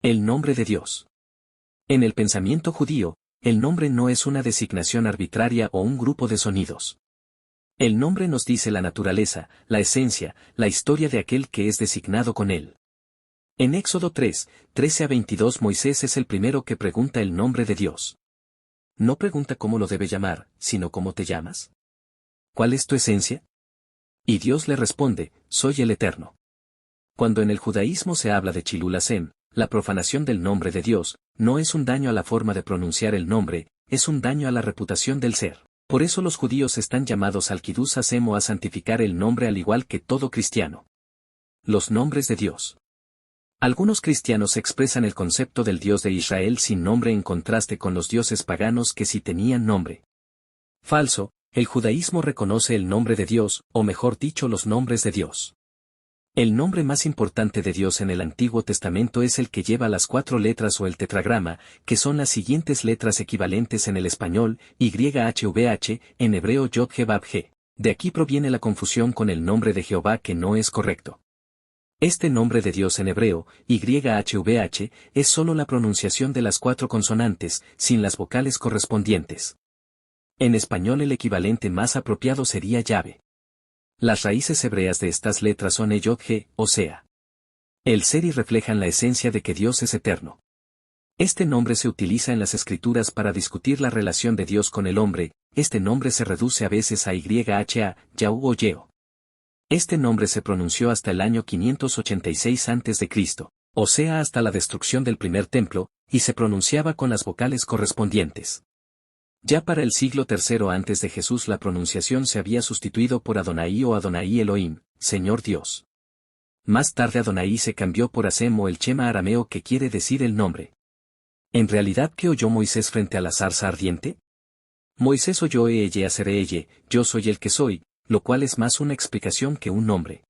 El nombre de Dios. En el pensamiento judío, el nombre no es una designación arbitraria o un grupo de sonidos. El nombre nos dice la naturaleza, la esencia, la historia de aquel que es designado con él. En Éxodo 3, 13-22 Moisés es el primero que pregunta el nombre de Dios. No pregunta cómo lo debe llamar, sino cómo te llamas. ¿Cuál es tu esencia? Y Dios le responde, soy el Eterno. Cuando en el judaísmo se habla de Chilul Hashem, la profanación del nombre de Dios, no es un daño a la forma de pronunciar el nombre, es un daño a la reputación del ser. Por eso los judíos están llamados al Kiddush Hashem o a santificar el nombre al igual que todo cristiano. Los nombres de Dios. Algunos cristianos expresan el concepto del Dios de Israel sin nombre en contraste con los dioses paganos que sí tenían nombre. Falso, el judaísmo reconoce el nombre de Dios, o mejor dicho los nombres de Dios. El nombre más importante de Dios en el Antiguo Testamento es el que lleva las 4 letras o el tetragrama, que son las siguientes letras equivalentes en el español, YHVH, en hebreo Yod-He-Vav-He. De aquí proviene la confusión con el nombre de Jehová que no es correcto. Este nombre de Dios en hebreo, YHVH, es solo la pronunciación de las 4 consonantes, sin las vocales correspondientes. En español el equivalente más apropiado sería Yahvé. Las raíces hebreas de estas letras son Yod-He, o sea. El ser y reflejan la esencia de que Dios es eterno. Este nombre se utiliza en las Escrituras para discutir la relación de Dios con el hombre, este nombre se reduce a veces a YHA, Yahu o Yeo. Este nombre se pronunció hasta el año 586 a.C., o sea hasta la destrucción del primer templo, y se pronunciaba con las vocales correspondientes. Ya para el siglo III antes de Jesús la pronunciación se había sustituido por Adonai o Adonai Elohim, Señor Dios. Más tarde Adonai se cambió por Hashem o el Shema arameo que quiere decir el nombre. ¿En realidad qué oyó Moisés frente a la zarza ardiente? Moisés oyó Eye seré Eye, yo soy el que soy, lo cual es más una explicación que un nombre.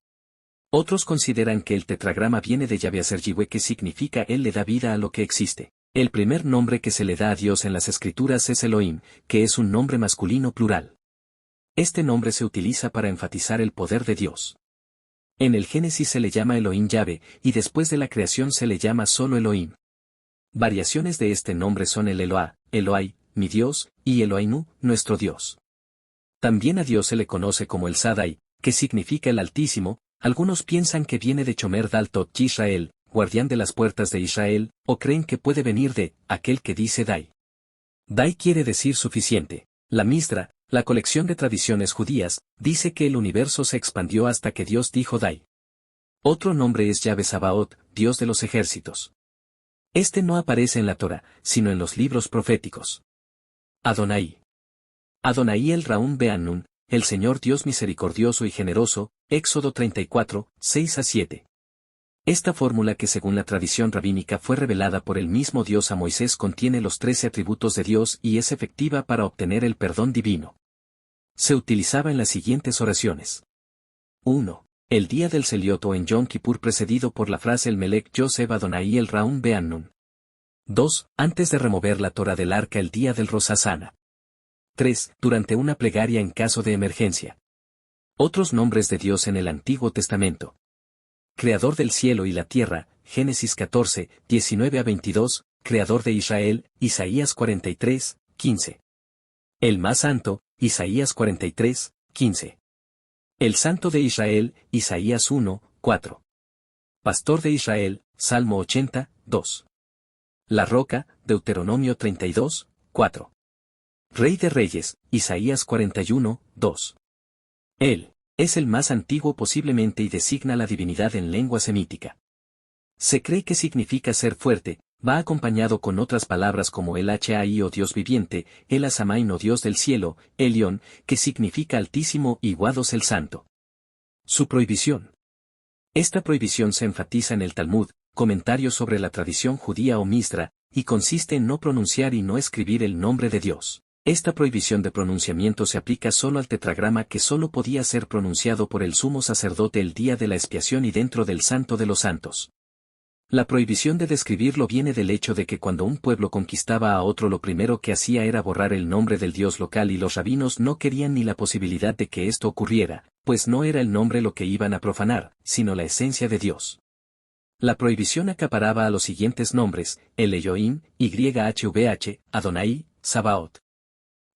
Otros consideran que el tetragrama viene de Yahvé Aser Yihweh que significa Él le da vida a lo que existe. El primer nombre que se le da a Dios en las Escrituras es Elohim, que es un nombre masculino plural. Este nombre se utiliza para enfatizar el poder de Dios. En el Génesis se le llama Elohim Yahvé, y después de la creación se le llama solo Elohim. Variaciones de este nombre son el Eloah, Elohai, mi Dios, y Eloheinu, nuestro Dios. También a Dios se le conoce como el Sadai, que significa el Altísimo. Algunos piensan que viene de Chomer Daltot Yisrael, guardián de las puertas de Israel, o creen que puede venir de aquel que dice Dai. Dai quiere decir suficiente. La Misra, la colección de tradiciones judías, dice que el universo se expandió hasta que Dios dijo Dai. Otro nombre es Yahvé Sabaoth, Dios de los ejércitos. Este no aparece en la Torá, sino en los libros proféticos. Adonai. Adonai el Raún Beannun, el Señor Dios misericordioso y generoso, Éxodo 34, 6-7. Esta fórmula que según la tradición rabínica fue revelada por el mismo Dios a Moisés contiene los 13 atributos de Dios y es efectiva para obtener el perdón divino. Se utilizaba en las siguientes oraciones. 1. El día del Seliot o en Yom Kippur precedido por la frase el Melech Yosef Adonai el Raún Beannun. 2. Antes de remover la Torá del arca el día del Rosh Hashanah. 3. Durante una plegaria en caso de emergencia. Otros nombres de Dios en el Antiguo Testamento. Creador del cielo y la tierra, Génesis 14, 19-22, Creador de Israel, Isaías 43, 15. El más santo, Isaías 43, 15. El santo de Israel, Isaías 1, 4. Pastor de Israel, Salmo 80, 2. La roca, Deuteronomio 32, 4. Rey de Reyes, Isaías 41, 2. Él es el más antiguo posiblemente y designa la divinidad en lengua semítica. Se cree que significa ser fuerte, va acompañado con otras palabras como el Hai o Dios viviente, el Asamain o Dios del cielo, Elión, que significa altísimo y Guados el santo. Su prohibición. Esta prohibición se enfatiza en el Talmud, comentario sobre la tradición judía o Misra, y consiste en no pronunciar y no escribir el nombre de Dios. Esta prohibición de pronunciamiento se aplica solo al tetragrama que solo podía ser pronunciado por el sumo sacerdote el día de la expiación y dentro del Santo de los Santos. La prohibición de describirlo viene del hecho de que cuando un pueblo conquistaba a otro lo primero que hacía era borrar el nombre del dios local y los rabinos no querían ni la posibilidad de que esto ocurriera, pues no era el nombre lo que iban a profanar, sino la esencia de Dios. La prohibición acaparaba a los siguientes nombres: el Elohim, YHVH, Adonai, Sabaoth.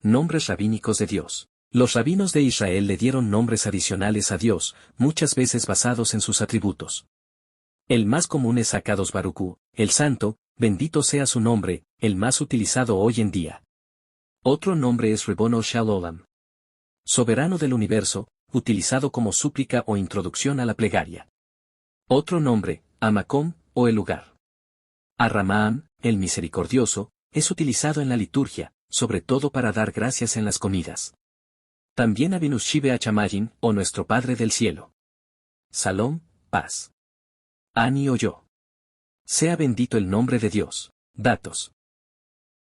Nombres rabínicos de Dios. Los rabinos de Israel le dieron nombres adicionales a Dios, muchas veces basados en sus atributos. El más común es Akados Barucú, el Santo, bendito sea su nombre, el más utilizado hoy en día. Otro nombre es Ribono Shel Olam, soberano del universo, utilizado como súplica o introducción a la plegaria. Otro nombre, Amakom, o el lugar. Arramaam, el misericordioso, es utilizado en la liturgia, sobre todo para dar gracias en las comidas. También Abinushime Achamayin, o nuestro Padre del Cielo. Salom, paz. Ani o yo. Sea bendito el nombre de Dios. Datos.